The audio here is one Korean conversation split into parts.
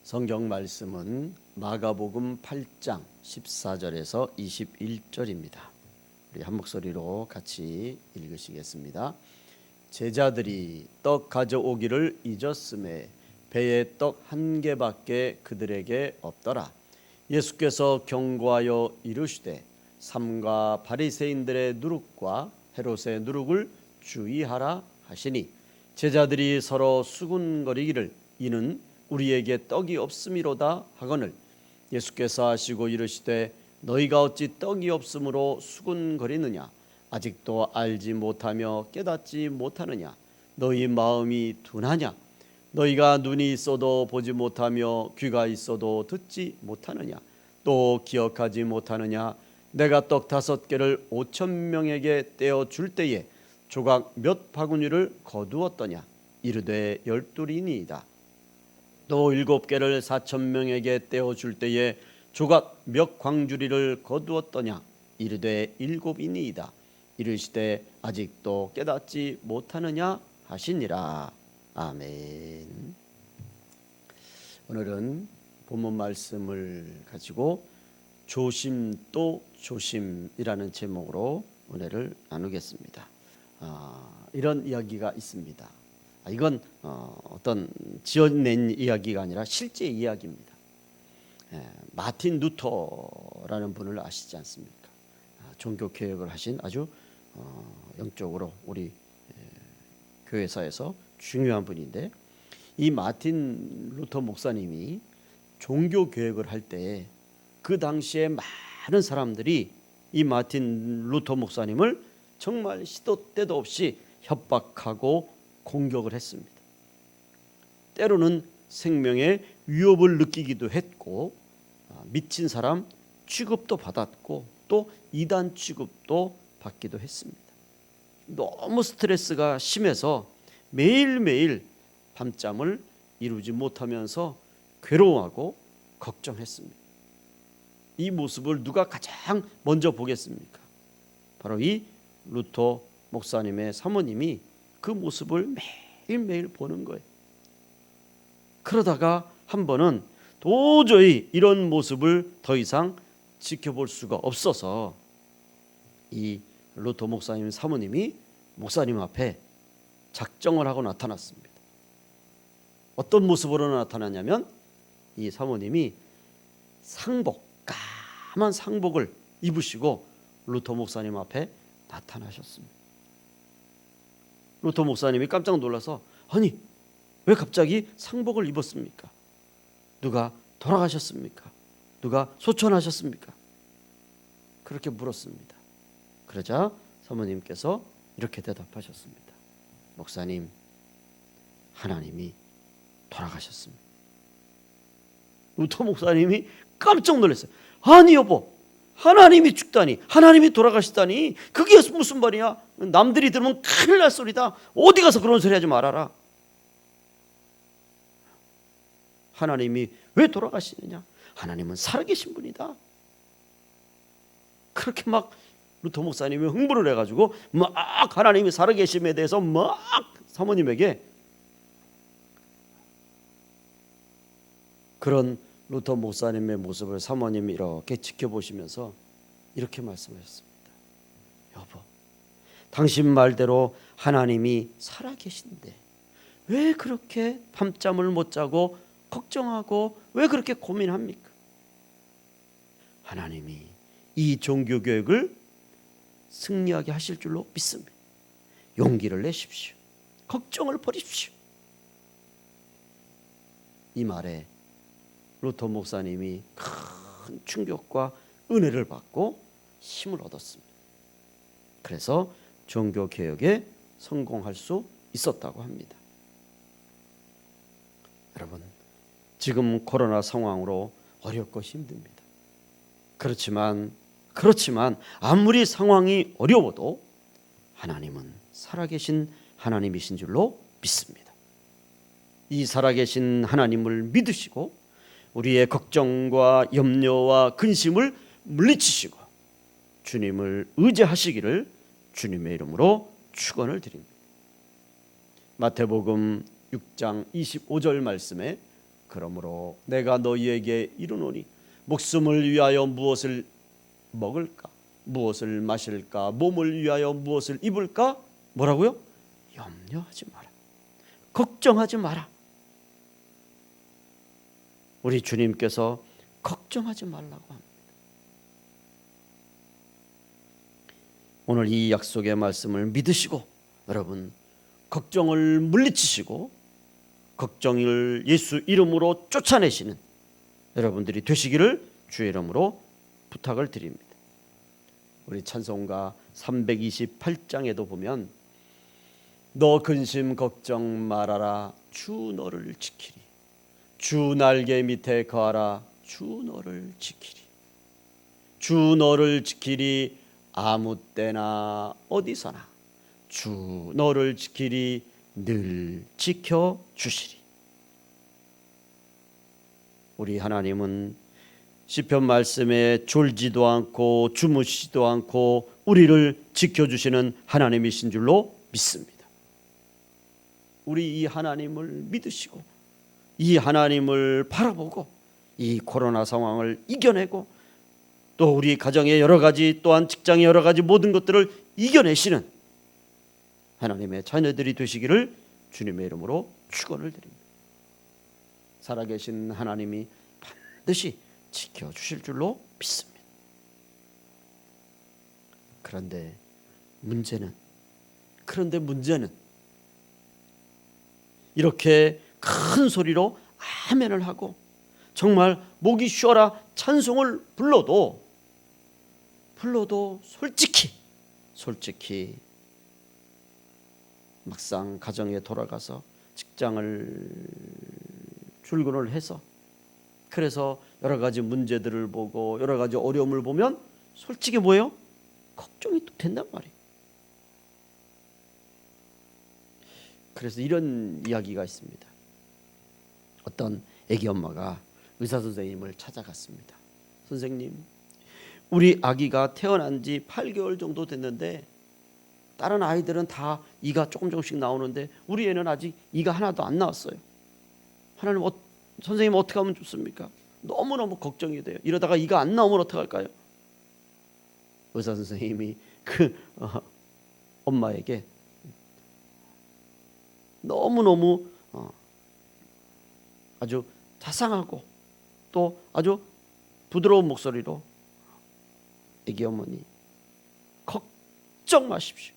성경 말씀은 마가복음 8장 14절에서 21절입니다. 우리 한 목소리로 같이 읽으시겠습니다. 제자들이 떡 가져오기를 잊었음에 배에 떡 한 개밖에 그들에게 없더라. 예수께서 경고하여 이르시되 삼가 바리새인들의 누룩과 헤롯의 누룩을 주의하라 하시니 제자들이 서로 수군거리기를 이는 우리에게 떡이 없음이로다 하거늘 예수께서 하시고 이르시되 너희가 어찌 떡이 없으므로 수군거리느냐 아직도 알지 못하며 깨닫지 못하느냐 너희 마음이 둔하냐 너희가 눈이 있어도 보지 못하며 귀가 있어도 듣지 못하느냐 또 기억하지 못하느냐 내가 떡 5개를 5,000명에게 떼어 줄 때에 조각 몇 바구니를 거두었더냐 이르되 12이니이다 또 7개를 4,000명에게 떼어 줄 때에 조각 몇 광주리를 거두었더냐 이르되 7이니이다 이르시되 아직도 깨닫지 못하느냐 하시니라. 아멘. 오늘은 본문 말씀을 가지고 조심 또 조심이라는 제목으로 은혜를 나누겠습니다. 이런 이야기가 있습니다. 이건 어떤 지어낸 이야기가 아니라 실제 이야기입니다. 마틴 루터라는 분을 아시지 않습니까? 종교 개혁을 하신 아주 영적으로 우리 교회사에서 중요한 분인데 이 마틴 루터 목사님이 종교 개혁을 할 때 그 당시에 많은 사람들이 이 마틴 루터 목사님을 정말 시도 때도 없이 협박하고 공격을 했습니다. 때로는 생명의 위협을 느끼기도 했고 미친 사람 취급도 받았고 또 이단 취급도 받기도 했습니다. 너무 스트레스가 심해서 매일매일 밤잠을 이루지 못하면서 괴로워하고 걱정했습니다. 이 모습을 누가 가장 먼저 보겠습니까? 바로 이 루터 목사님의 사모님이 그 모습을 매일매일 보는 거예요. 그러다가 한 번은 도저히 이런 모습을 더 이상 지켜볼 수가 없어서 이 루터 목사님 사모님이 목사님 앞에 작정을 하고 나타났습니다. 어떤 모습으로 나타났냐면 이 사모님이 까만 상복을 입으시고 루터 목사님 앞에 나타나셨습니다. 루터 목사님이 깜짝 놀라서 아니 왜 갑자기 상복을 입었습니까? 누가 돌아가셨습니까? 누가 소천하셨습니까? 그렇게 물었습니다. 그러자 사모님께서 이렇게 대답하셨습니다. 목사님, 하나님이 돌아가셨습니다. 루터 목사님이 깜짝 놀랐어요. 아니 여보, 하나님이 죽다니, 하나님이 돌아가시다니 그게 무슨 말이야? 남들이 들으면 큰일 날 소리다. 어디 가서 그런 소리 하지 말아라. 하나님이 왜 돌아가시느냐? 하나님은 살아계신 분이다. 그렇게 막 루터 목사님이 흥분을 해가지고 막 하나님이 살아계심에 대해서 막 사모님에게 그런 루터 목사님의 모습을 사모님이 이렇게 지켜보시면서 이렇게 말씀하셨습니다. 여보, 당신 말대로 하나님이 살아계신데 왜 그렇게 밤잠을 못 자고 걱정하고 왜 그렇게 고민합니까? 하나님이 이 종교교육을 승리하게 하실 줄로 믿습니다. 용기를 내십시오. 걱정을 버리십시오. 이 말에 루터 목사님이 큰 충격과 은혜를 받고 힘을 얻었습니다. 그래서 종교개혁에 성공할 수 있었다고 합니다. 여러분, 지금 코로나 상황으로 어렵고 힘듭니다. 그렇지만 아무리 상황이 어려워도 하나님은 살아계신 하나님이신 줄로 믿습니다. 이 살아계신 하나님을 믿으시고 우리의 걱정과 염려와 근심을 물리치시고 주님을 의지하시기를 주님의 이름으로 축원을 드립니다. 마태복음 6장 25절 말씀에 그러므로 내가 너희에게 이르노니 목숨을 위하여 무엇을 먹을까, 무엇을 마실까, 몸을 위하여 무엇을 입을까? 뭐라고요? 염려하지 마라. 걱정하지 마라. 우리 주님께서 걱정하지 말라고 합니다. 오늘 이 약속의 말씀을 믿으시고 여러분 걱정을 물리치시고 걱정을 예수 이름으로 쫓아내시는 여러분들이 되시기를 주의 이름으로 부탁을 드립니다. 우리 찬송가 328장에도 보면 너 근심 걱정 말아라 주 너를 지키리. 주 날개 밑에 거하라 주 너를 지키리. 주 너를 지키리 아무 때나 어디서나 주 너를 지키리 늘 지켜주시리. 우리 하나님은 시편 말씀에 졸지도 않고 주무시지도 않고 우리를 지켜주시는 하나님이신 줄로 믿습니다. 우리 이 하나님을 믿으시고 이 하나님을 바라보고 이 코로나 상황을 이겨내고 또 우리 가정의 여러 가지 또한 직장의 여러 가지 모든 것들을 이겨내시는 하나님의 자녀들이 되시기를 주님의 이름으로 축원을 드립니다. 살아계신 하나님이 반드시 지켜주실 줄로 믿습니다. 그런데 문제는 이렇게 큰 소리로 아멘을 하고 정말 목이 쉬어라 찬송을 불러도 솔직히 막상 가정에 돌아가서 직장을 출근을 해서 그래서 여러 가지 문제들을 보고 여러 가지 어려움을 보면 솔직히 뭐예요? 걱정이 또 된단 말이에요. 그래서 이런 이야기가 있습니다. 어떤 아기 엄마가 의사 선생님을 찾아갔습니다. 선생님, 우리 아기가 태어난 지 8개월 정도 됐는데 다른 아이들은 다 이가 조금씩 나오는데 우리 애는 아직 이가 하나도 안 나왔어요. 하나님, 선생님 어떻게 하면 좋습니까? 너무너무 걱정이 돼요. 이러다가 이가 안 나오면 어떡할까요? 의사 선생님이 그 엄마에게 너무너무 아주 자상하고 또 아주 부드러운 목소리로 애기 어머니 걱정 마십시오.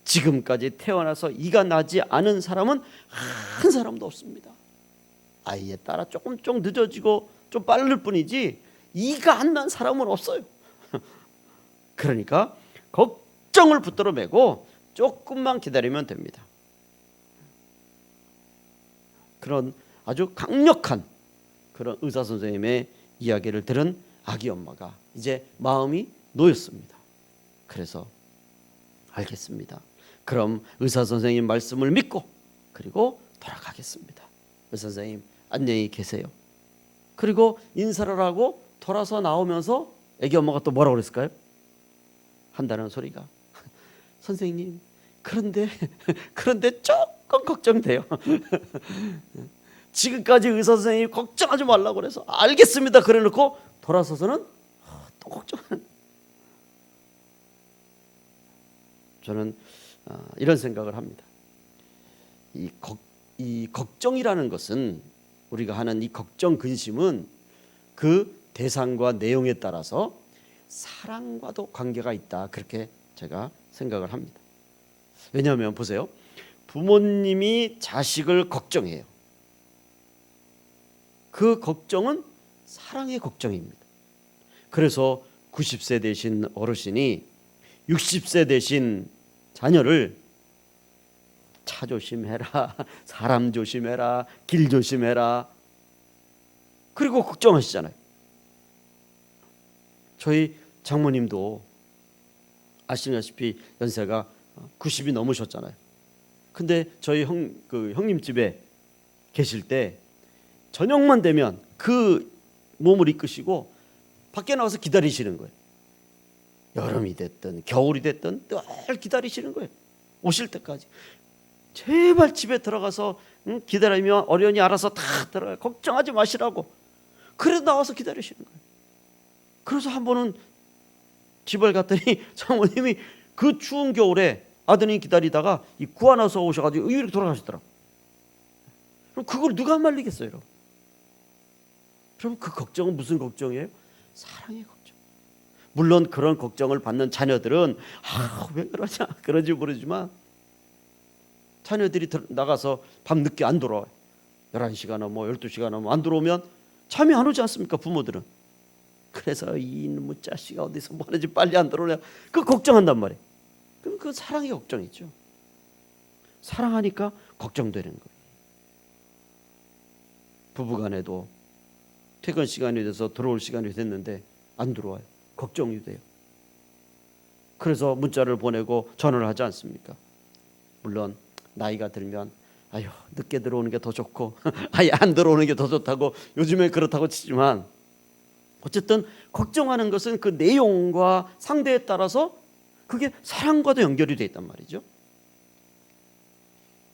지금까지 태어나서 이가 나지 않은 사람은 한 사람도 없습니다. 아이에 따라 조금 늦어지고 좀 빠를 뿐이지 이가 안 난 사람은 없어요. 그러니까 걱정을 붙들어 매고 조금만 기다리면 됩니다. 그런 아주 강력한 그런 의사 선생님의 이야기를 들은 아기 엄마가 이제 마음이 놓였습니다. 그래서 알겠습니다. 그럼 의사 선생님 말씀을 믿고 그리고 돌아가겠습니다. 의사 선생님 안녕히 계세요. 그리고 인사를 하고 돌아서 나오면서 아기 엄마가 또 뭐라고 그랬을까요? 한다는 소리가 선생님 그런데 조금 걱정돼요. 지금까지 의사 선생님이 걱정하지 말라고 그래서 알겠습니다 그래 놓고 돌아서서는 또 걱정하는. 저는 이런 생각을 합니다. 이 걱정이라는 것은 우리가 하는 이 걱정 근심은 그 대상과 내용에 따라서 사랑과도 관계가 있다 그렇게 제가 생각을 합니다. 왜냐하면 보세요. 부모님이 자식을 걱정해요. 그 걱정은 사랑의 걱정입니다. 그래서 90세 되신 어르신이 60세 되신 자녀를 차 조심해라, 사람 조심해라, 길 조심해라 그리고 걱정하시잖아요. 저희 장모님도 아시다시피 연세가 90이 넘으셨잖아요. 근데 저희 형님 집에 계실 때 저녁만 되면 그 몸을 이끄시고 밖에 나와서 기다리시는 거예요. 여름이 됐든 겨울이 됐든 늘 기다리시는 거예요. 오실 때까지. 제발 집에 들어가서 기다리면 어련히 알아서 다 들어가, 걱정하지 마시라고. 그래도 나와서 기다리시는 거예요. 그래서 한 번은 집을 갔더니 장모님이 그 추운 겨울에 아드님 기다리다가 이 구하나서 오셔가지고 이렇게 돌아가시더라고. 그럼 그걸 누가 말리겠어요, 여러분? 그럼 그 걱정은 무슨 걱정이에요? 사랑의 걱정. 물론 그런 걱정을 받는 자녀들은 왜 그러냐 그런지 모르지만, 자녀들이 나가서 밤 늦게 안 돌아와요. 11시가 넘어 12시가 넘어 안 들어오면 잠이 안 오지 않습니까, 부모들은? 그래서 이놈의 자식아 어디서 뭐 하는지 빨리 안 들어오냐, 그 걱정한단 말이에요. 그럼 그 사랑의 걱정이죠. 사랑하니까 걱정되는 거예요. 부부간에도 퇴근 시간이 돼서 들어올 시간이 됐는데 안 들어와요. 걱정이 돼요. 그래서 문자를 보내고 전화를 하지 않습니까? 물론 나이가 들면 아유 늦게 들어오는 게 더 좋고 아예 안 들어오는 게 더 좋다고 요즘에 그렇다고 치지만, 어쨌든 걱정하는 것은 그 내용과 상대에 따라서 그게 사랑과도 연결이 돼 있단 말이죠.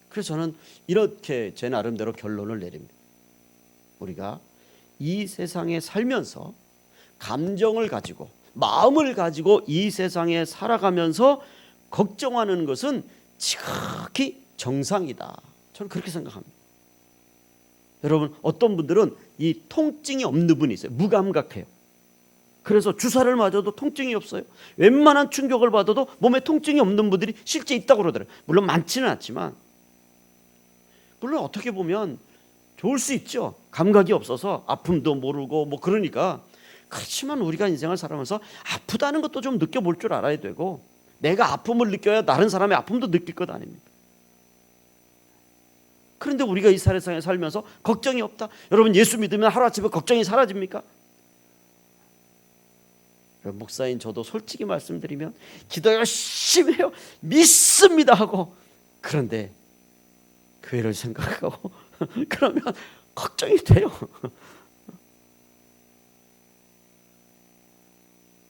그래서 저는 이렇게 제 나름대로 결론을 내립니다. 우리가 이 세상에 살면서 감정을 가지고 마음을 가지고 이 세상에 살아가면서 걱정하는 것은 지극히 정상이다. 저는 그렇게 생각합니다. 여러분, 어떤 분들은 이 통증이 없는 분이 있어요. 무감각해요. 그래서 주사를 맞아도 통증이 없어요. 웬만한 충격을 받아도 몸에 통증이 없는 분들이 실제 있다고 그러더라고요. 물론 많지는 않지만, 물론 어떻게 보면 좋을 수 있죠. 감각이 없어서 아픔도 모르고 뭐 그러니까. 그렇지만 우리가 인생을 살아가면서 아프다는 것도 좀 느껴볼 줄 알아야 되고, 내가 아픔을 느껴야 다른 사람의 아픔도 느낄 것 아닙니까? 그런데 우리가 이 세상에 살면서 걱정이 없다. 여러분, 예수 믿으면 하루아침에 걱정이 사라집니까? 목사인 저도 솔직히 말씀드리면 기도 열심히 해요. 믿습니다 하고, 그런데 교회를 생각하고 그러면 걱정이 돼요.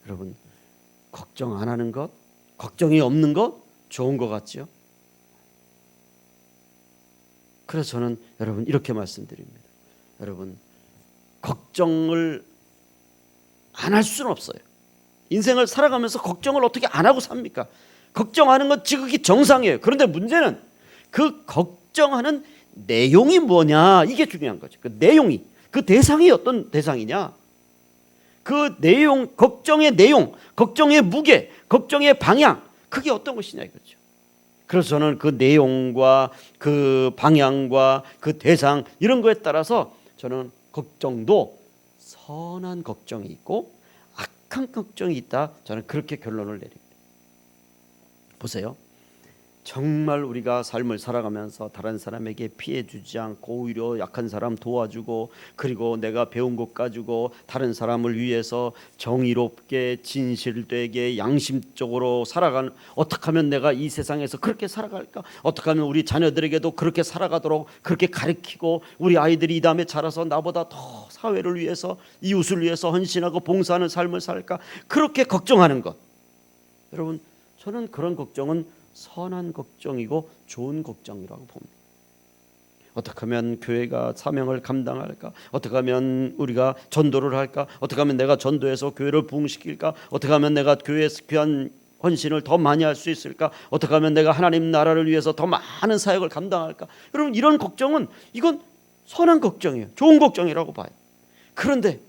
여러분, 걱정 안 하는 것, 걱정이 없는 것 좋은 것 같죠? 그래서 저는 여러분 이렇게 말씀드립니다. 여러분, 걱정을 안 할 수는 없어요. 인생을 살아가면서 걱정을 어떻게 안 하고 삽니까? 걱정하는 건 지극히 정상이에요. 그런데 문제는 그 걱정하는 내용이 뭐냐, 이게 중요한 거죠. 그 내용이, 그 대상이 어떤 대상이냐, 그 내용, 걱정의 내용, 걱정의 무게, 걱정의 방향, 그게 어떤 것이냐 이거죠. 그래서 저는 그 내용과 그 방향과 그 대상, 이런 거에 따라서 저는 걱정도 선한 걱정이 있고 악한 걱정이 있다, 저는 그렇게 결론을 내립니다. 보세요. 정말 우리가 삶을 살아가면서 다른 사람에게 피해 주지 않고 오히려 약한 사람 도와주고, 그리고 내가 배운 것 가지고 다른 사람을 위해서 정의롭게 진실되게 양심적으로 살아가는, 어떻게 하면 내가 이 세상에서 그렇게 살아갈까, 어떻게 하면 우리 자녀들에게도 그렇게 살아가도록 그렇게 가르치고, 우리 아이들이 이 다음에 자라서 나보다 더 사회를 위해서 이웃을 위해서 헌신하고 봉사하는 삶을 살까, 그렇게 걱정하는 것, 여러분 저는 그런 걱정은 선한 걱정이고 좋은 걱정이라고 봅니다. 어떻게 하면 교회가 사명을 감당할까? 어떻게 하면 우리가 전도를 할까? 어떻게 하면 내가 전도해서 교회를 부흥시킬까? 어떻게 하면 내가 교회에서 귀한 헌신을 더 많이 할 수 있을까? 어떻게 하면 내가 하나님 나라를 위해서 더 많은 사역을 감당할까? 여러분, 이런 걱정은 이건 선한 걱정이에요. 좋은 걱정이라고 봐요. 그런데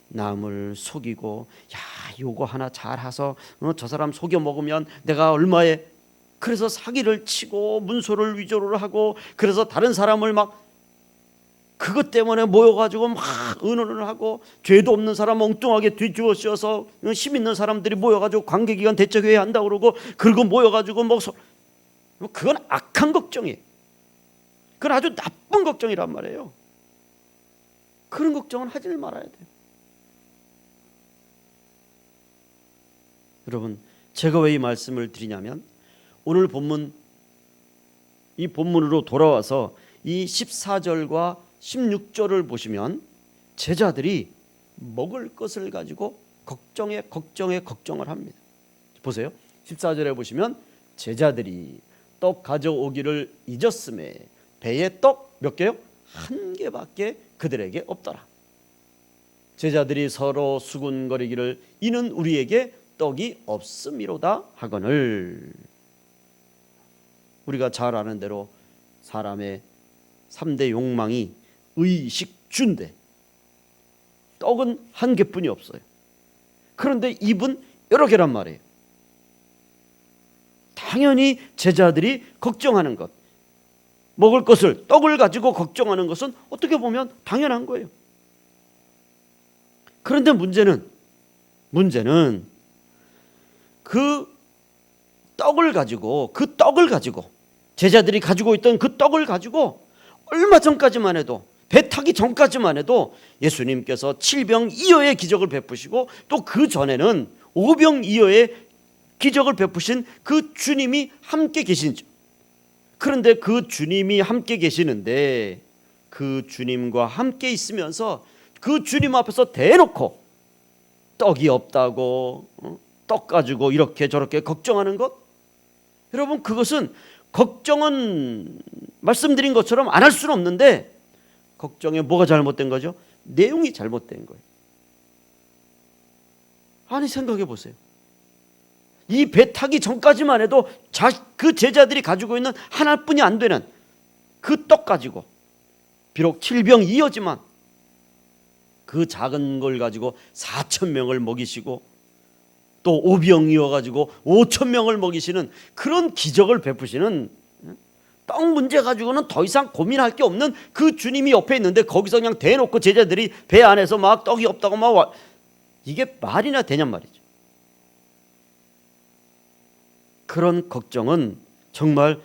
남을 속이고, 야 요거 하나 잘해서 저 사람 속여 먹으면 내가 얼마에, 그래서 사기를 치고 문서를 위조를 하고, 그래서 다른 사람을 막 그것 때문에 모여가지고 막 의논을 하고, 죄도 없는 사람 엉뚱하게 뒤집어 씌워서 힘 있는 사람들이 모여가지고 관계기관 대책회의 한다고 그러고 모여가지고 뭐 그건 악한 걱정이에요. 그건 아주 나쁜 걱정이란 말이에요. 그런 걱정은 하지 말아야 돼요. 여러분, 제가 왜 이 말씀을 드리냐면, 오늘 본문, 이 본문으로 돌아와서 이 14절과 16절을 보시면 제자들이 먹을 것을 가지고 걱정을 합니다. 보세요. 14절에 보시면 제자들이 떡 가져오기를 잊었음에 배에 떡 몇 개요? 한 개밖에 그들에게 없더라. 제자들이 서로 수군거리기를 이는 우리에게 떡이 없음이로다 하거늘. 우리가 잘 아는 대로 사람의 3대 욕망이 의식주인데 떡은 한 개뿐이 없어요. 그런데 입은 여러 개란 말이에요. 당연히 제자들이 걱정하는 것, 먹을 것을 떡을 가지고 걱정하는 것은 어떻게 보면 당연한 거예요. 그런데 문제는 그 떡을 가지고 제자들이 가지고 있던 그 떡을 가지고 얼마 전까지만 해도, 배 타기 전까지만 해도 예수님께서 7병2여의 기적을 베푸시고 또 그 전에는 5병2여의 기적을 베푸신 그 주님이 함께 계시죠. 그런데 그 주님이 함께 계시는데 그 주님과 함께 있으면서 그 주님 앞에서 대놓고 떡이 없다고 떡 가지고 이렇게 저렇게 걱정하는 것, 여러분 그것은, 걱정은 말씀드린 것처럼 안 할 수는 없는데 걱정에 뭐가 잘못된 거죠? 내용이 잘못된 거예요. 아니 생각해 보세요. 이 배 타기 전까지만 해도 그 제자들이 가지고 있는 하나뿐이 안 되는 그 떡 가지고, 비록 7병2여지만 그 작은 걸 가지고 4,000명을 먹이시고 또 5병이어 가지고 5,000명을 먹이시는 그런 기적을 베푸시는, 떡 문제 가지고는 더 이상 고민할 게 없는 그 주님이 옆에 있는데 거기서 그냥 대놓고 제자들이 배 안에서 막 떡이 없다고 막, 이게 말이나 되냔 말이죠. 그런 걱정은 정말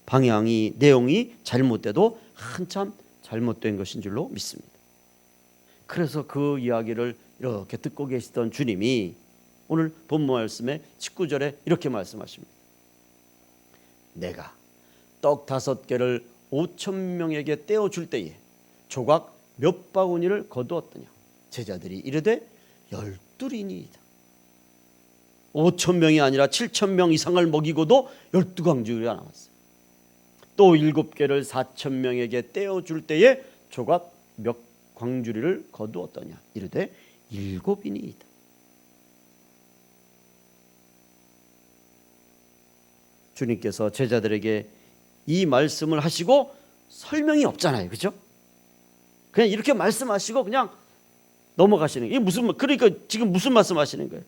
방향이, 내용이 잘못돼도 한참 잘못된 것인 줄로 믿습니다. 그래서 그 이야기를 이렇게 듣고 계시던 주님이 오늘 본문 말씀에 19절에 이렇게 말씀하십니다. 내가 떡 5개를 5,000명에게 떼어줄 때에 조각 몇 바구니를 거두었더냐. 제자들이 이르되 12이니이다. 5,000명이 아니라 7,000명 이상을 먹이고도 12광주리가 남았어요. 또 7개를 4,000명에게 떼어줄 때에 조각 몇 광주리를 거두었더냐. 이르되 7이니이다. 주님께서 제자들에게 이 말씀을 하시고 설명이 없잖아요, 그렇죠? 그냥 이렇게 말씀하시고 그냥 넘어가시는 게 그러니까 지금 무슨 말씀하시는 거예요?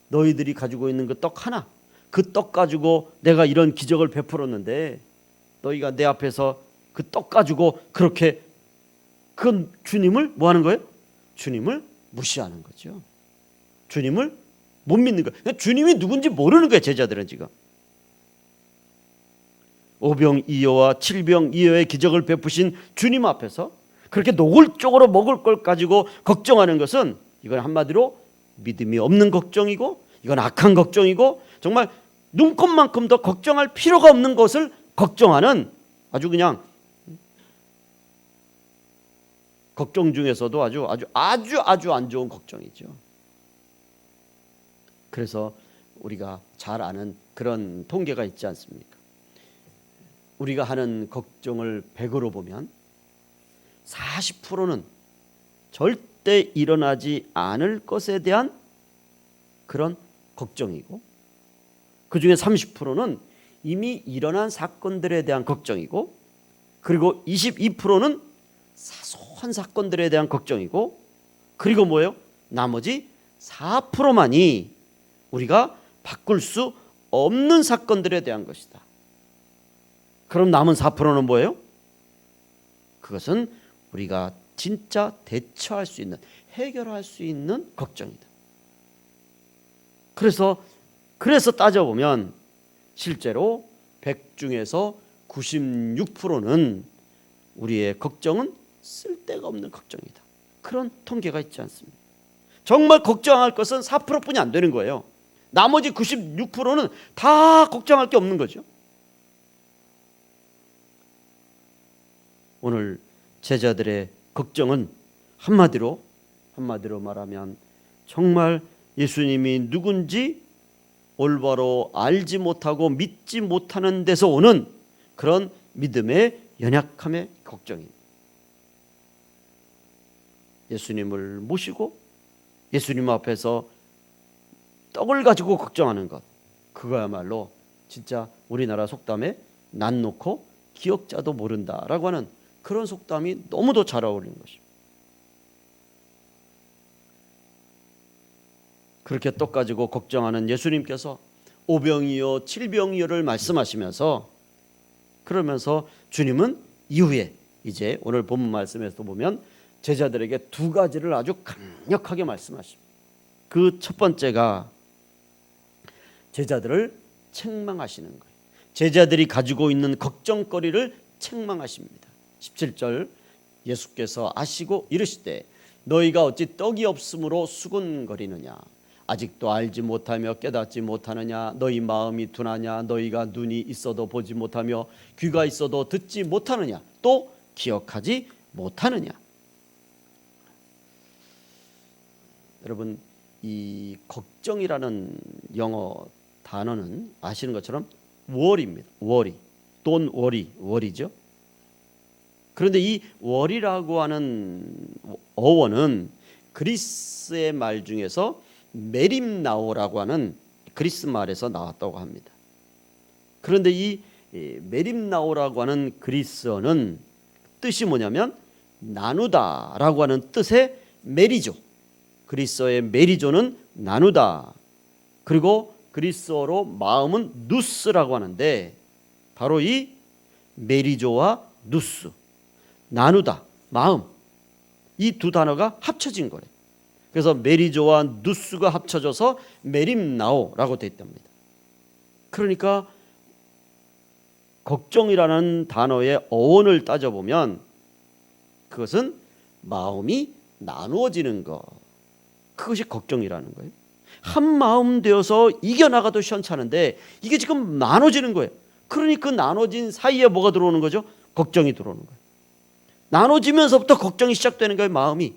너희들이 가지고 있는 그 떡 하나, 그 떡 가지고 내가 이런 기적을 베풀었는데 너희가 내 앞에서 그 떡 가지고 그렇게 그 주님을 뭐 하는 거예요? 주님을 무시하는 거죠. 주님을 못 믿는 거예요. 주님이 누군지 모르는 거예요, 제자들은 지금. 5병2여와 7병2여의 기적을 베푸신 주님 앞에서 그렇게 노골적으로 먹을 걸 가지고 걱정하는 것은, 이건 한마디로 믿음이 없는 걱정이고, 이건 악한 걱정이고, 정말 눈꼽만큼 더 걱정할 필요가 없는 것을 걱정하는 아주 그냥 걱정 중에서도 아주 안 좋은 걱정이죠. 그래서 우리가 잘 아는 그런 통계가 있지 않습니까? 우리가 하는 걱정을 100으로 보면 40%는 절대 일어나지 않을 것에 대한 그런 걱정이고, 그 중에 30%는 이미 일어난 사건들에 대한 걱정이고, 그리고 22%는 사소한 사건들에 대한 걱정이고, 그리고 뭐예요? 나머지 4%만이 우리가 바꿀 수 없는 사건들에 대한 것이다. 그럼 남은 4%는 뭐예요? 그것은 우리가 진짜 대처할 수 있는, 해결할 수 있는 걱정이다. 그래서 따져보면 실제로 100 중에서 96%는 우리의 걱정은 쓸데가 없는 걱정이다. 그런 통계가 있지 않습니까? 정말 걱정할 것은 4%뿐이 안 되는 거예요. 나머지 96%는 다 걱정할 게 없는 거죠. 오늘 제자들의 걱정은 한마디로 말하면 정말 예수님이 누군지 올바로 알지 못하고 믿지 못하는 데서 오는 그런 믿음의 연약함의 걱정입니다. 예수님을 모시고 예수님 앞에서 떡을 가지고 걱정하는 것, 그거야말로 진짜 우리나라 속담에 난 놓고 기억자도 모른다라고 하는 그런 속담이 너무도 잘 어울리는 것입니다. 그렇게 떡 가지고 걱정하는 예수님께서 오병이어 칠병이어를 말씀하시면서, 그러면서 주님은 이후에 이제 오늘 본문 말씀에서 보면 제자들에게 두 가지를 아주 강력하게 말씀하십니다. 그 첫 번째가 제자들을 책망하시는 거예요. 제자들이 가지고 있는 걱정거리를 책망하십니다. 17절, 예수께서 아시고 이르시되 너희가 어찌 떡이 없으므로 수군거리느냐, 아직도 알지 못하며 깨닫지 못하느냐, 너희 마음이 둔하냐, 너희가 눈이 있어도 보지 못하며 귀가 있어도 듣지 못하느냐, 또 기억하지 못하느냐. 여러분, 이 걱정이라는 영어 단어는 아시는 것처럼 worry입니다. worry, don't worry, worry죠. 그런데 이 worry라고 하는 어원은 그리스의 말 중에서 메림나오라고 하는 그리스 말에서 나왔다고 합니다. 그런데 이 메림나오라고 하는 그리스어는 뜻이 뭐냐면 나누다라고 하는 뜻의 메리조, 그리스어의 메리조는 나누다, 그리고 그리스어로 마음은 누스라고 하는데 바로 이 메리조와 누스, 나누다, 마음, 이 두 단어가 합쳐진 거래요. 그래서 메리조와 누스가 합쳐져서 메림나오라고 되어 있답니다. 그러니까 걱정이라는 단어의 어원을 따져보면 그것은 마음이 나누어지는 것, 그것이 걱정이라는 거예요. 한 마음 되어서 이겨나가도 시원찮은데 이게 지금 나눠지는 거예요. 그러니 그 나눠진 사이에 뭐가 들어오는 거죠? 걱정이 들어오는 거예요. 나눠지면서부터 걱정이 시작되는 거예요, 마음이.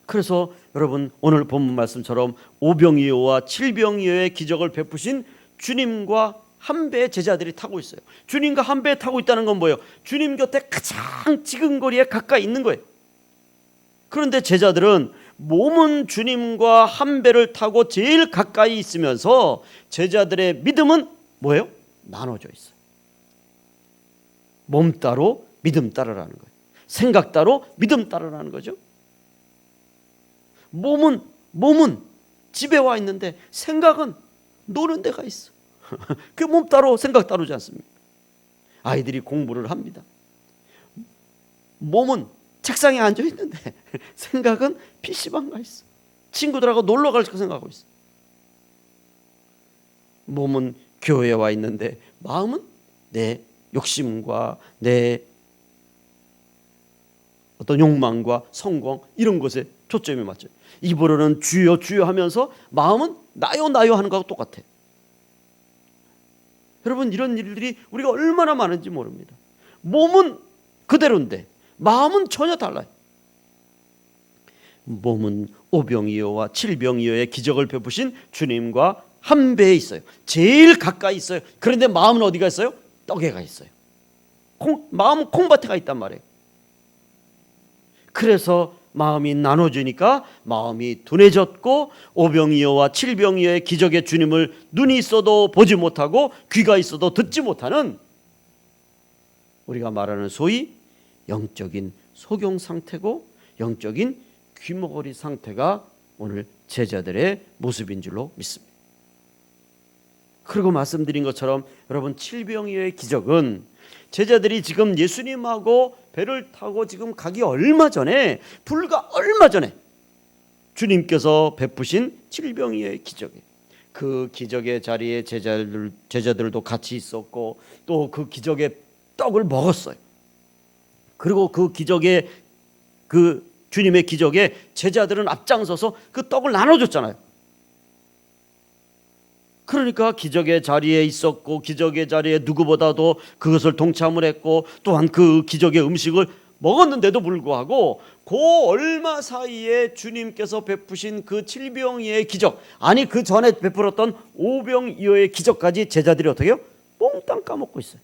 그래서 여러분, 오늘 본문 말씀처럼 오병이어와 칠병이어의 기적을 베푸신 주님과 한 배의 제자들이 타고 있어요. 주님과 한 배에 타고 있다는 건 뭐예요? 주님 곁에 가장 지근거리에 가까이 있는 거예요. 그런데 제자들은 몸은 주님과 한 배를 타고 제일 가까이 있으면서 제자들의 믿음은 뭐예요? 나눠져 있어요. 몸 따로 믿음 따르라는 거예요. 생각 따로 믿음 따르라는 거죠. 몸은 집에 와 있는데 생각은 노는 데가 있어. 그 몸 따로 생각 따르지 않습니까? 아이들이 공부를 합니다. 몸은 책상에 앉아 있는데 생각은 PC방 가 있어. 친구들하고 놀러 갈 거 생각하고 있어. 몸은 교회에 와 있는데 마음은 내 욕심과 내 어떤 욕망과 성공 이런 것에 초점이 맞죠. 입으로는 주여 주여 하면서 마음은 나요 나요 하는 거하고 똑같아. 여러분, 이런 일들이 우리가 얼마나 많은지 모릅니다. 몸은 그대로인데 마음은 전혀 달라요. 몸은 오병이어와 칠병이어의 기적을 베푸신 주님과 한 배에 있어요. 제일 가까이 있어요. 그런데 마음은 어디가 있어요? 떡에 가 있어요. 마음은 콩밭에 가 있단 말이에요. 그래서 마음이 나눠지니까 마음이 둔해졌고, 오병이어와 칠병이어의 기적의 주님을 눈이 있어도 보지 못하고 귀가 있어도 듣지 못하는, 우리가 말하는 소위 영적인 소경 상태고 영적인 귀머거리 상태가 오늘 제자들의 모습인 줄로 믿습니다. 그리고 말씀드린 것처럼 여러분, 칠병이어의 기적은 제자들이 지금 예수님하고 배를 타고 지금 가기 불과 얼마 전에 주님께서 베푸신 칠병이어의 기적이에요. 그 기적의 자리에 제자들도 같이 있었고 또 그 기적의 떡을 먹었어요. 그리고 그 기적의 그 주님의 기적에 제자들은 앞장서서 그 떡을 나눠줬잖아요. 그러니까 기적의 자리에 있었고 기적의 자리에 누구보다도 그것을 동참을 했고 또한 그 기적의 음식을 먹었는데도 불구하고 그 얼마 사이에 주님께서 베푸신 그 질병이의 기적, 아니 그 전에 베풀었던 오병이어의 기적까지 제자들이 어떻게 해요? 몽땅 까먹고 있어요.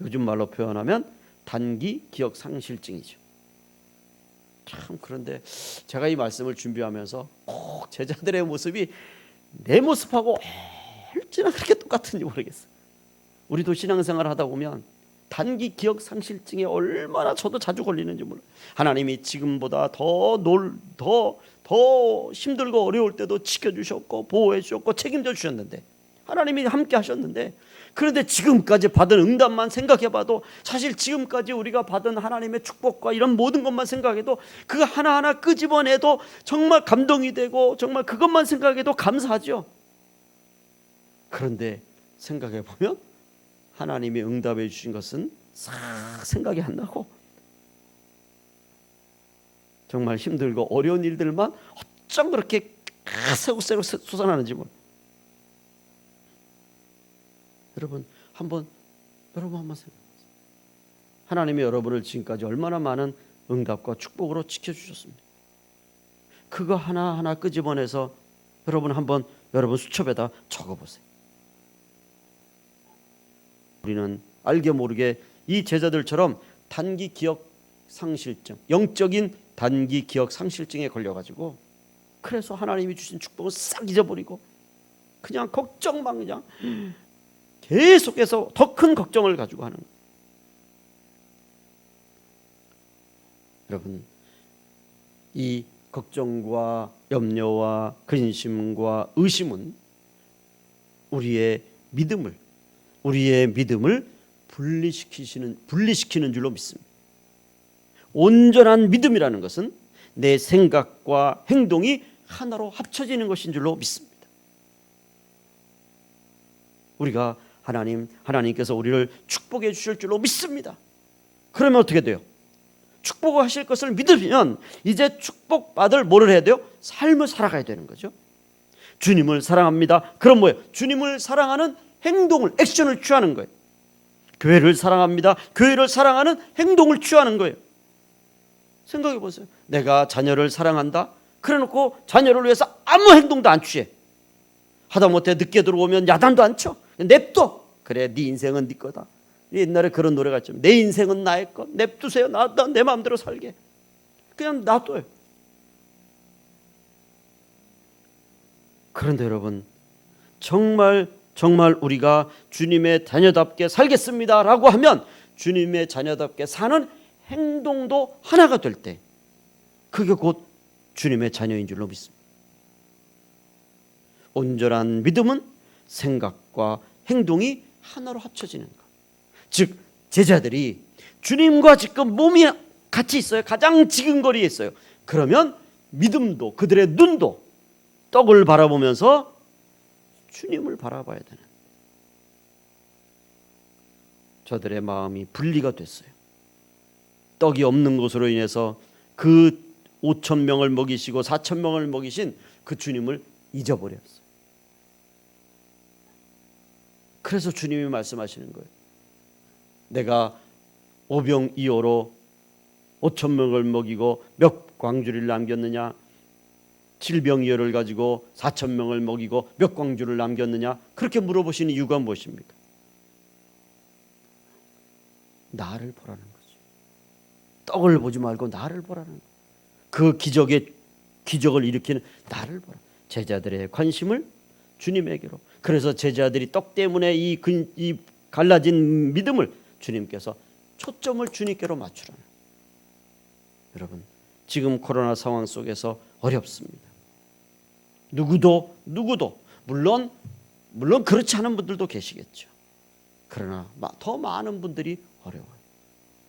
요즘 말로 표현하면 단기 기억 상실증이죠. 참, 그런데 제가 이 말씀을 준비하면서 꼭 제자들의 모습이 내 모습하고 어찌나 그렇게 똑같은지 모르겠어요. 우리도 신앙생활 하다 보면 단기 기억 상실증에 얼마나 저도 자주 걸리는지 몰라요. 하나님이 지금보다 더 힘들고 어려울 때도 지켜주셨고 보호해 주셨고 책임져 주셨는데, 하나님이 함께 하셨는데, 그런데 지금까지 받은 응답만 생각해봐도, 사실 지금까지 우리가 받은 하나님의 축복과 이런 모든 것만 생각해도, 그 하나하나 끄집어내도 정말 감동이 되고 정말 그것만 생각해도 감사하죠. 그런데 생각해보면 하나님이 응답해 주신 것은 싹 생각이 안 나고, 정말 힘들고 어려운 일들만 어쩜 그렇게 새록새록 솟아나는지 몰라요. 여러분 한번 생각해보세요. 하나님이 여러분을 지금까지 얼마나 많은 응답과 축복으로 지켜주셨습니다. 그거 하나하나 끄집어내서 여러분 수첩에다 적어보세요. 우리는 알게 모르게 이 제자들처럼 단기 기억 상실증, 영적인 단기 기억 상실증에 걸려가지고, 그래서 하나님이 주신 축복을 싹 잊어버리고 그냥 걱정만, 그냥 계속해서 더 큰 걱정을 가지고 하는 거예요. 여러분, 이 걱정과 염려와 근심과 의심은 우리의 믿음을 분리시키는 줄로 믿습니다. 온전한 믿음이라는 것은 내 생각과 행동이 하나로 합쳐지는 것인 줄로 믿습니다. 우리가 하나님께서 우리를 축복해 주실 줄로 믿습니다. 그러면 어떻게 돼요? 축복하실 것을 믿으면 이제 축복받을 뭐를 해야 돼요? 삶을 살아가야 되는 거죠. 주님을 사랑합니다. 그럼 뭐예요? 주님을 사랑하는 행동을, 액션을 취하는 거예요. 교회를 사랑합니다. 교회를 사랑하는 행동을 취하는 거예요. 생각해 보세요. 내가 자녀를 사랑한다. 그래놓고 자녀를 위해서 아무 행동도 안 취해. 하다못해 늦게 들어오면 야단도 안 쳐. 냅둬. 그래, 네 인생은 네 거다. 옛날에 그런 노래가 있죠. 내 인생은 나의 것. 냅두세요. 나 내 마음대로 살게. 그냥 놔둬요. 그런데 여러분, 정말 우리가 주님의 자녀답게 살겠습니다라고 하면, 주님의 자녀답게 사는 행동도 하나가 될 때, 그게 곧 주님의 자녀인 줄로 믿습니다. 온전한 믿음은 생각과 행동이 하나로 합쳐지는 것. 즉 제자들이 주님과 지금 몸이 같이 있어요. 가장 지근거리에 있어요. 그러면 믿음도, 그들의 눈도 떡을 바라보면서 주님을 바라봐야 되는, 저들의 마음이 분리가 됐어요. 떡이 없는 것으로 인해서 그 5,000명을 먹이시고 4,000명을 먹이신 그 주님을 잊어버렸어요. 그래서 주님이 말씀하시는 거예요. 내가 오병이어로 5,000명을 먹이고 몇 광주를 남겼느냐? 질병이어를 가지고 4,000명을 먹이고 몇 광주를 남겼느냐? 그렇게 물어보시는 이유가 무엇입니까? 나를 보라는 거죠. 떡을 보지 말고 나를 보라는 거예요. 그 기적을 일으키는 나를 보라. 제자들의 관심을 주님에게로. 그래서 제자들이 떡 때문에 이 갈라진 믿음을 주님께서 초점을 주님께로 맞추라는. 여러분, 지금 코로나 상황 속에서 어렵습니다. 누구도 물론 그렇지 않은 분들도 계시겠죠. 그러나 더 많은 분들이 어려워요.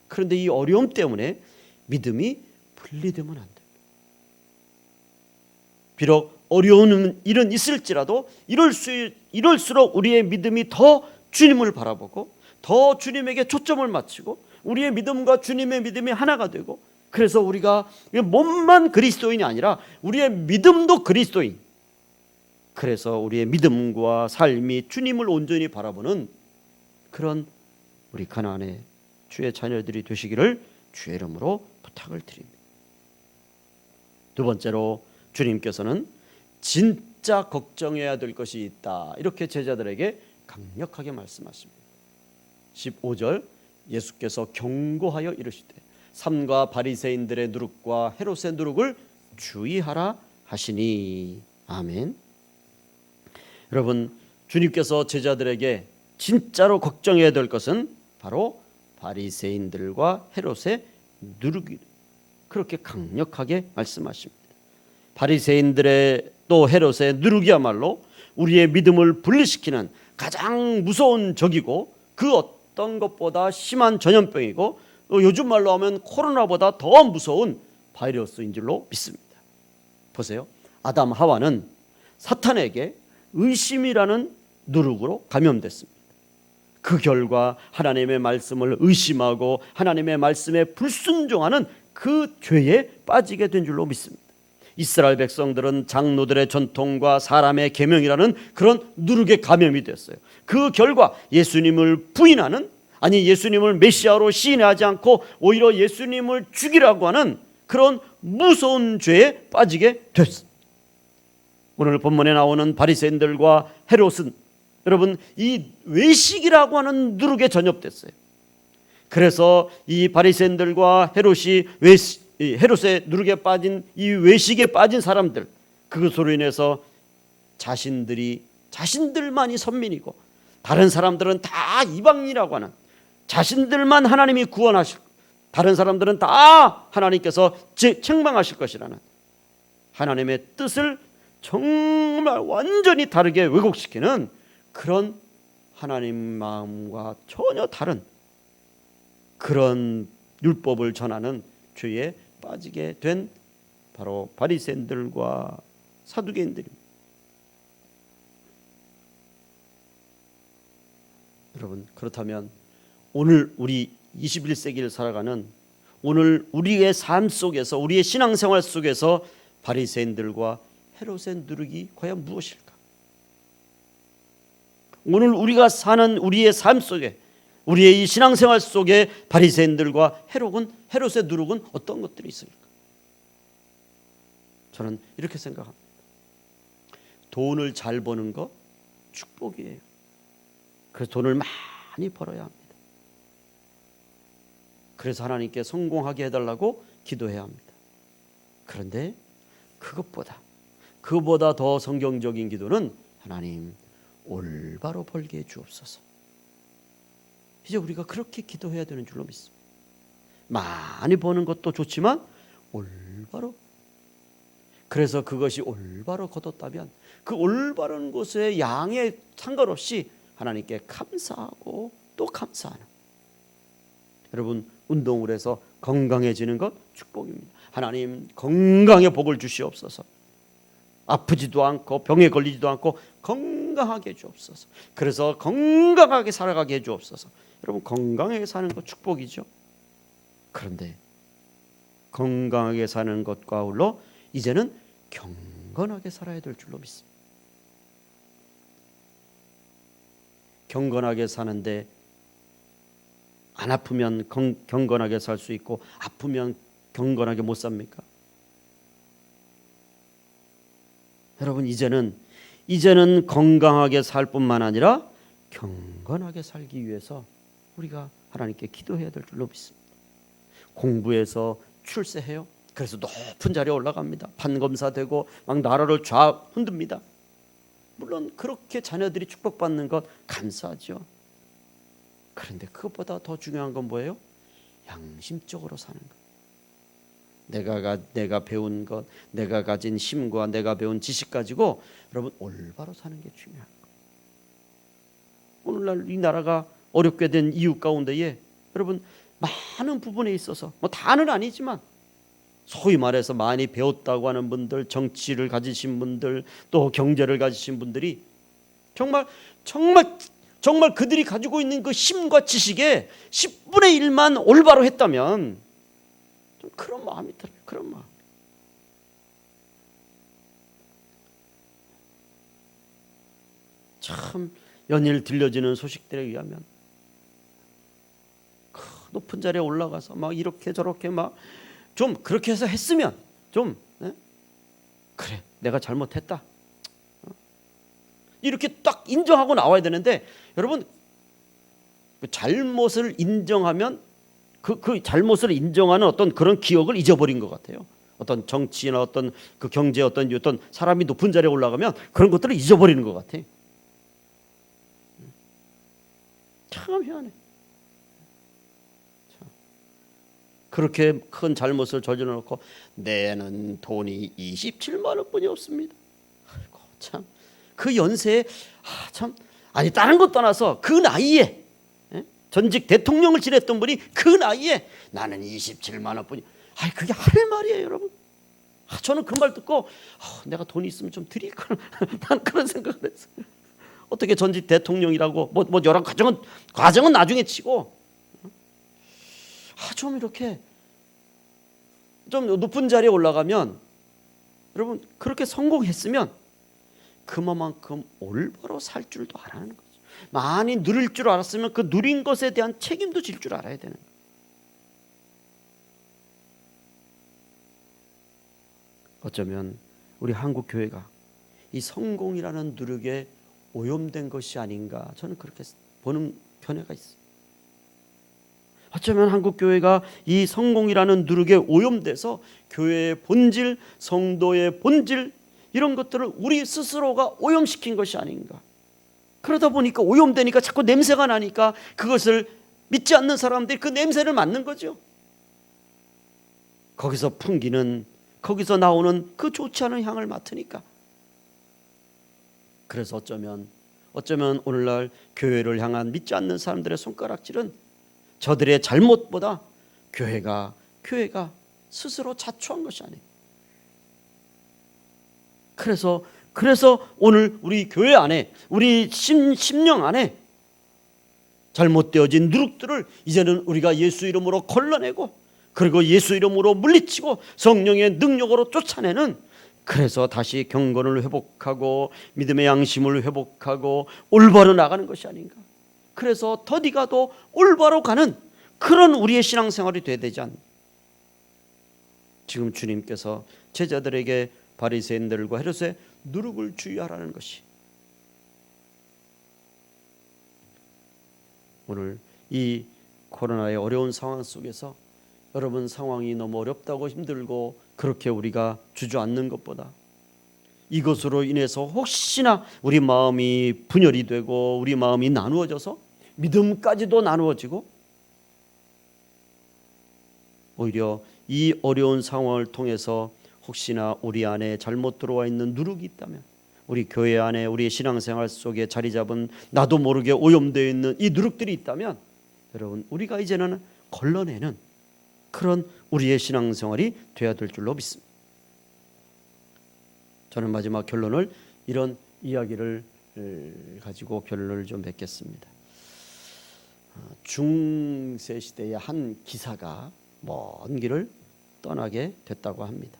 그런데 이 어려움 때문에 믿음이 분리되면 안 됩니다. 비록 어려운 일은 있을지라도 이럴수록 우리의 믿음이 더 주님을 바라보고 더 주님에게 초점을 맞추고 우리의 믿음과 주님의 믿음이 하나가 되고, 그래서 우리가 몸만 그리스도인이 아니라 우리의 믿음도 그리스도인, 그래서 우리의 믿음과 삶이 주님을 온전히 바라보는 그런 우리 가나안의 주의 자녀들이 되시기를 주의 이름으로 부탁을 드립니다. 두 번째로 주님께서는 진짜 걱정해야 될 것이 있다, 이렇게 제자들에게 강력하게 말씀하십니다. 15절 예수께서 경고하여 이르시되 삼가 바리새인들의 누룩과 헤롯의 누룩을 주의하라 하시니. 아멘. 여러분, 주님께서 제자들에게 진짜로 걱정해야 될 것은 바로 바리새인들과 헤롯의 누룩이, 그렇게 강력하게 말씀하십니다. 바리새인들의 또 헤롯의 누룩이야말로 우리의 믿음을 분리시키는 가장 무서운 적이고 그 어떤 것보다 심한 전염병이고 요즘 말로 하면 코로나보다 더 무서운 바이러스인 줄로 믿습니다. 보세요. 아담 하와는 사탄에게 의심이라는 누룩으로 감염됐습니다. 그 결과 하나님의 말씀을 의심하고 하나님의 말씀에 불순종하는 그 죄에 빠지게 된 줄로 믿습니다. 이스라엘 백성들은 장로들의 전통과 사람의 계명이라는 그런 누룩에 감염이 됐어요. 그 결과 예수님을 부인하는, 아니 예수님을 메시아로 시인하지 않고 오히려 예수님을 죽이라고 하는 그런 무서운 죄에 빠지게 됐습니다. 오늘 본문에 나오는 바리새인들과 헤롯은 여러분 이 외식이라고 하는 누룩에 전염됐어요. 그래서 이 바리새인들과 헤롯이 헤롯의 누룩에 빠진 이 외식에 빠진 사람들, 그것으로 인해서 자신들만이 선민이고 다른 사람들은 다 이방인이라고 하는, 자신들만 하나님이 구원하실, 다른 사람들은 다 하나님께서 책망하실 것이라는 하나님의 뜻을 정말 완전히 다르게 왜곡시키는 그런 하나님 마음과 전혀 다른 그런 율법을 전하는 죄에 빠지게 된 바로 바리새인들과 사두개인들입니다. 여러분, 그렇다면 오늘 우리 21세기를 살아가는 오늘 우리의 삶 속에서, 우리의 신앙생활 속에서 바리새인들과 헤롯의 누룩이 과연 무엇일까? 오늘 우리가 사는 우리의 삶 속에, 우리의 이 신앙생활 속에 바리새인들과 헤롯의 누룩은 어떤 것들이 있을까? 저는 이렇게 생각합니다. 돈을 잘 버는 것 축복이에요. 그래서 돈을 많이 벌어야 합니다. 그래서 하나님께 성공하게 해달라고 기도해야 합니다. 그런데 그것보다 더 성경적인 기도는 하나님 올바로 벌게 해 주옵소서. 이제 우리가 그렇게 기도해야 되는 줄로 믿습니다. 많이 버는 것도 좋지만 올바로, 그래서 그것이 올바로 거뒀다면 그 올바른 것의 양에 상관없이 하나님께 감사하고 또 감사하는, 여러분 운동을 해서 건강해지는 것 축복입니다. 하나님 건강의 복을 주시옵소서. 아프지도 않고 병에 걸리지도 않고 건강하게 해주옵소서. 그래서 건강하게 살아가게 해주옵소서. 여러분 건강하게 사는 것 축복이죠. 그런데 건강하게 사는 것과 아울러 이제는 경건하게 살아야 될 줄로 믿습니다. 경건하게 사는데 안 아프면 경건하게 살 수 있고 아프면 경건하게 못 삽니까? 여러분 이제는 건강하게 살 뿐만 아니라 경건하게 살기 위해서 우리가 하나님께 기도해야 될 줄로 믿습니다. 공부해서 출세해요. 그래서 높은 자리에 올라갑니다. 판검사되고 막 나라를 흔듭니다. 물론 그렇게 자녀들이 축복받는 것 감사하죠. 그런데 그것보다 더 중요한 건 뭐예요? 양심적으로 사는 것. 내가 배운 것, 내가 가진 힘과 내가 배운 지식 가지고 여러분 올바로 사는 게 중요한 것. 오늘날 이 나라가 어렵게 된 이유 가운데에 여러분 많은 부분에 있어서 뭐 다는 아니지만 소위 말해서 많이 배웠다고 하는 분들, 정치를 가지신 분들, 또 경제를 가지신 분들이 정말 그들이 가지고 있는 그 힘과 지식의 10분의 1만 올바로 했다면 좀 그런 마음이 들어요. 그런 마음. 참 연일 들려지는 소식들에 의하면 큰 높은 자리에 올라가서 막 이렇게 저렇게 막 좀 그렇게 해서 했으면 좀 그래 내가 잘못했다 이렇게 딱 인정하고 나와야 되는데 여러분 그 잘못을 인정하면 그 잘못을 인정하는 어떤 그런 기억을 잊어버린 것 같아요. 어떤 정치나 어떤 그 경제 어떤 사람이 높은 자리에 올라가면 그런 것들을 잊어버리는 것 같아. 참 희한해. 그렇게 큰 잘못을 저질러 놓고 내는 돈이 27만 원뿐이 없습니다. 아이고 참 그 연세에 참 아니 다른 것 떠나서 그 나이에 전직 대통령을 지냈던 분이 그 나이에 나는 27만 원뿐이 아니 그게 할 말이에요 여러분. 저는 그 말 듣고 내가 돈이 있으면 좀 드릴까 난 그런 생각을 했어요. 어떻게 전직 대통령이라고 뭐 여러 과정은 나중에 치고 좀 이렇게 좀 높은 자리에 올라가면 여러분 그렇게 성공했으면 그만큼 올바로 살 줄도 알아는 거죠. 많이 누릴 줄 알았으면 그 누린 것에 대한 책임도 질 줄 알아야 되는 거예요. 어쩌면 우리 한국 교회가 이 성공이라는 누룩에 오염된 것이 아닌가 저는 그렇게 보는 견해가 있어요. 어쩌면 한국 교회가 이 성공이라는 누룩에 오염돼서 교회의 본질, 성도의 본질 이런 것들을 우리 스스로가 오염시킨 것이 아닌가. 그러다 보니까 오염되니까 자꾸 냄새가 나니까 그것을 믿지 않는 사람들이 그 냄새를 맡는 거죠. 거기서 풍기는 거기서 나오는 그 좋지 않은 향을 맡으니까. 그래서 어쩌면 오늘날 교회를 향한 믿지 않는 사람들의 손가락질은 저들의 잘못보다 교회가 스스로 자초한 것이 아니에요. 그래서 오늘 우리 교회 안에 우리 심령 안에 잘못되어진 누룩들을 이제는 우리가 예수 이름으로 걸러내고 그리고 예수 이름으로 물리치고 성령의 능력으로 쫓아내는 그래서 다시 경건을 회복하고 믿음의 양심을 회복하고 올바로 나가는 것이 아닌가. 그래서 더디가도 올바로 가는 그런 우리의 신앙생활이 돼야 되지 않나. 지금 주님께서 제자들에게 바리새인들과 헤롯의 누룩을 주의하라는 것이 오늘 이 코로나의 어려운 상황 속에서 여러분 상황이 너무 어렵다고 힘들고 그렇게 우리가 주저앉는 것보다 이것으로 인해서 혹시나 우리 마음이 분열이 되고 우리 마음이 나누어져서 믿음까지도 나누어지고 오히려 이 어려운 상황을 통해서 혹시나 우리 안에 잘못 들어와 있는 누룩이 있다면 우리 교회 안에 우리의 신앙생활 속에 자리 잡은 나도 모르게 오염되어 있는 이 누룩들이 있다면 여러분 우리가 이제는 걸러내는 그런 우리의 신앙생활이 되어야 될 줄로 믿습니다. 저는 마지막 결론을 이런 이야기를 가지고 결론을 좀 맺겠습니다. 중세 시대의 한 기사가 먼 길을 떠나게 됐다고 합니다.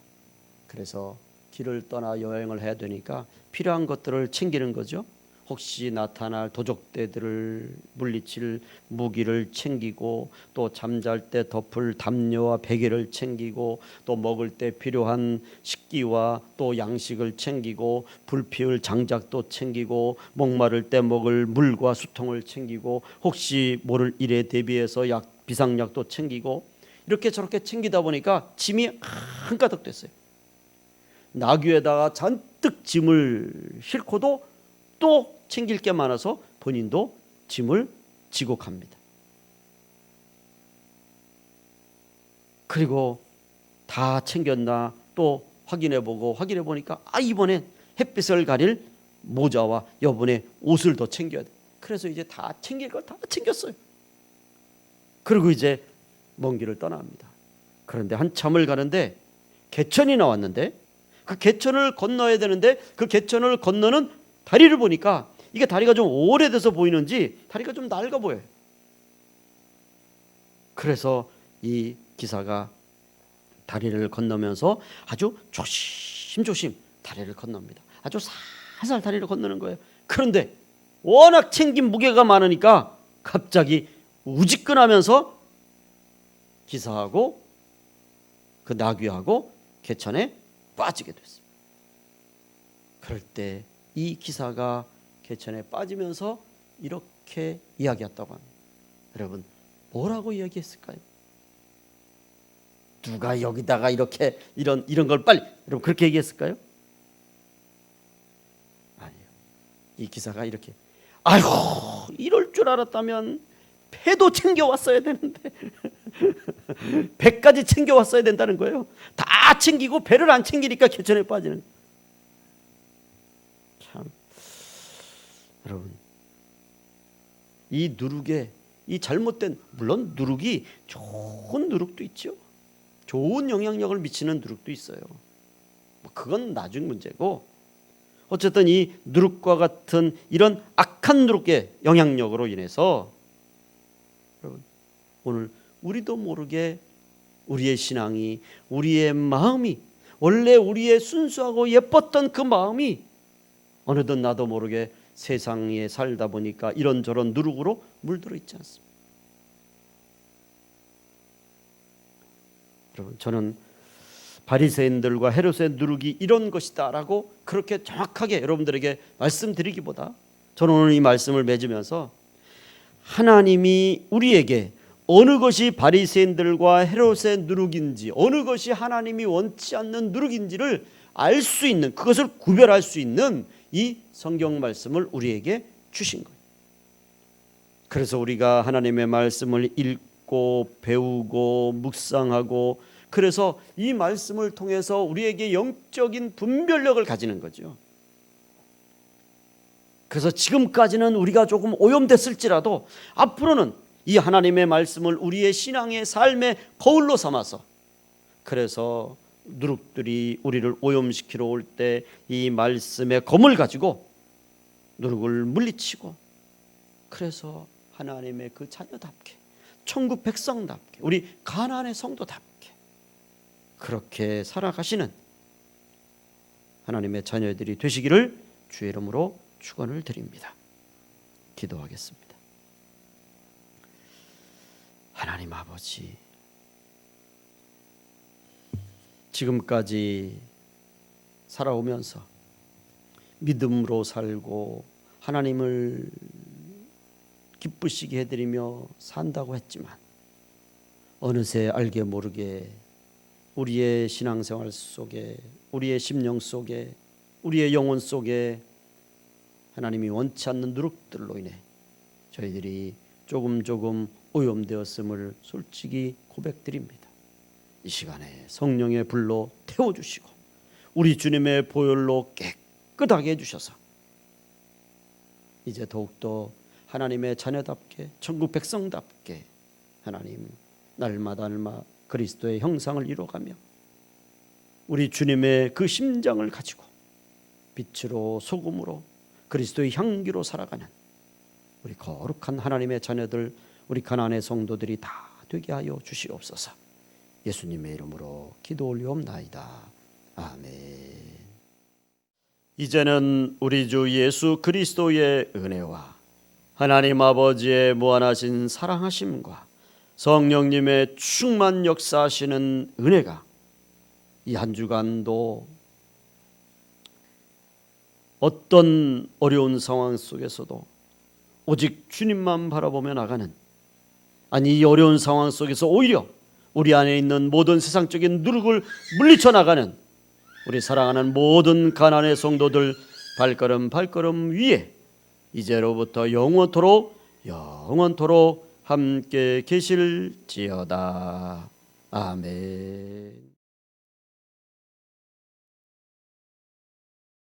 그래서 길을 떠나 여행을 해야 되니까 필요한 것들을 챙기는 거죠. 혹시 나타날 도적대들을 물리칠 무기를 챙기고 또 잠잘 때 덮을 담요와 베개를 챙기고 또 먹을 때 필요한 식기와 또 양식을 챙기고 불 피울 장작도 챙기고 목마를 때 먹을 물과 수통을 챙기고 혹시 모를 일에 대비해서 비상약도 챙기고 이렇게 저렇게 챙기다 보니까 짐이 한가득 됐어요. 나귀에다가 잔뜩 짐을 싣고도 또 챙길 게 많아서 본인도 짐을 지고 갑니다. 그리고 다 챙겼나 또 확인해 보니까 이번엔 햇빛을 가릴 모자와 여분의 옷을 더 챙겨야 돼. 그래서 이제 다 챙길 걸 다 챙겼어요. 그리고 이제 먼 길을 떠납니다. 그런데 한참을 가는데 개천이 나왔는데 그 개천을 건너야 되는데 그 개천을 건너는 다리를 보니까 이게 다리가 좀 오래돼서 보이는지 다리가 좀 낡아 보여요. 그래서 이 기사가 다리를 건너면서 아주 조심조심 다리를 건넙니다. 아주 살살 다리를 건너는 거예요. 그런데 워낙 챙긴 무게가 많으니까 갑자기 우지끈하면서 기사하고 그 나귀하고 개천에 빠지게 됐습니다. 그럴 때 이 기사가 개천에 빠지면서 이렇게 이야기했다고 합니다. 여러분, 뭐라고 이야기했을까요? 누가 여기다가 이렇게 이런 걸 빨리, 여러분 그렇게 얘기했을까요? 아니요. 이 기사가 이렇게, 아이고, 이럴 줄 알았다면 배도 챙겨왔어야 되는데 배까지 챙겨왔어야 된다는 거예요. 다 챙기고 배를 안 챙기니까 개천에 빠지는. 참, 여러분, 이 누룩에, 이 잘못된, 물론 누룩이 좋은 누룩도 있죠. 좋은 영향력을 미치는 누룩도 있어요. 그건 나중 문제고, 어쨌든 이 누룩과 같은 이런 악한 누룩의 영향력으로 인해서 여러분, 오늘 우리도 모르게 우리의 신앙이, 우리의 마음이, 원래 우리의 순수하고 예뻤던 그 마음이 어느덧 나도 모르게 세상에 살다 보니까 이런저런 누룩으로 물들어 있지 않습니까? 여러분, 저는 바리새인들과 헤롯의 누룩이 이런 것이다라고 그렇게 정확하게 여러분들에게 말씀드리기보다, 저는 오늘 이 말씀을 맺으면서 하나님이 우리에게 어느 것이 바리새인들과 헤롯의 누룩인지, 어느 것이 하나님이 원치 않는 누룩인지를 알 수 있는, 그것을 구별할 수 있는 이 성경 말씀을 우리에게 주신 거예요. 그래서 우리가 하나님의 말씀을 읽고 배우고 묵상하고, 그래서 이 말씀을 통해서 우리에게 영적인 분별력을 가지는 거죠. 그래서 지금까지는 우리가 조금 오염됐을지라도 앞으로는 이 하나님의 말씀을 우리의 신앙의 삶의 거울로 삼아서, 그래서 누룩들이 우리를 오염시키러 올 때 이 말씀의 검을 가지고 누룩을 물리치고, 그래서 하나님의 그 자녀답게, 천국 백성답게, 우리 가나안의 성도답게 그렇게 살아가시는 하나님의 자녀들이 되시기를 주의 이름으로 축원을 드립니다. 기도하겠습니다. 하나님 아버지, 지금까지 살아오면서 믿음으로 살고 하나님을 기쁘시게 해드리며 산다고 했지만, 어느새 알게 모르게 우리의 신앙생활 속에, 우리의 심령 속에, 우리의 영혼 속에 하나님이 원치 않는 누룩들로 인해 저희들이 조금 오염되었음을 솔직히 고백드립니다. 이 시간에 성령의 불로 태워주시고 우리 주님의 보혈로 깨끗하게 해주셔서 이제 더욱더 하나님의 자녀답게, 천국 백성답게 하나님 날마다 그리스도의 형상을 이루어가며 우리 주님의 그 심장을 가지고 빛으로 소금으로 그리스도의 향기로 살아가는 우리 거룩한 하나님의 자녀들, 우리 가나안의 성도들이 다 되게 하여 주시옵소서. 예수님의 이름으로 기도 올리옵나이다. 아멘. 이제는 우리 주 예수 그리스도의 은혜와 하나님 아버지의 무한하신 사랑하심과 성령님의 충만 역사하시는 은혜가 이 한 주간도 어떤 어려운 상황 속에서도 오직 주님만 바라보며 나가는, 아니 이 어려운 상황 속에서 오히려 우리 안에 있는 모든 세상적인 누룩을 물리쳐 나가는 우리 사랑하는 모든 가나안의 성도들 발걸음 위에 이제로부터 영원토록 함께 계실지어다. 아멘.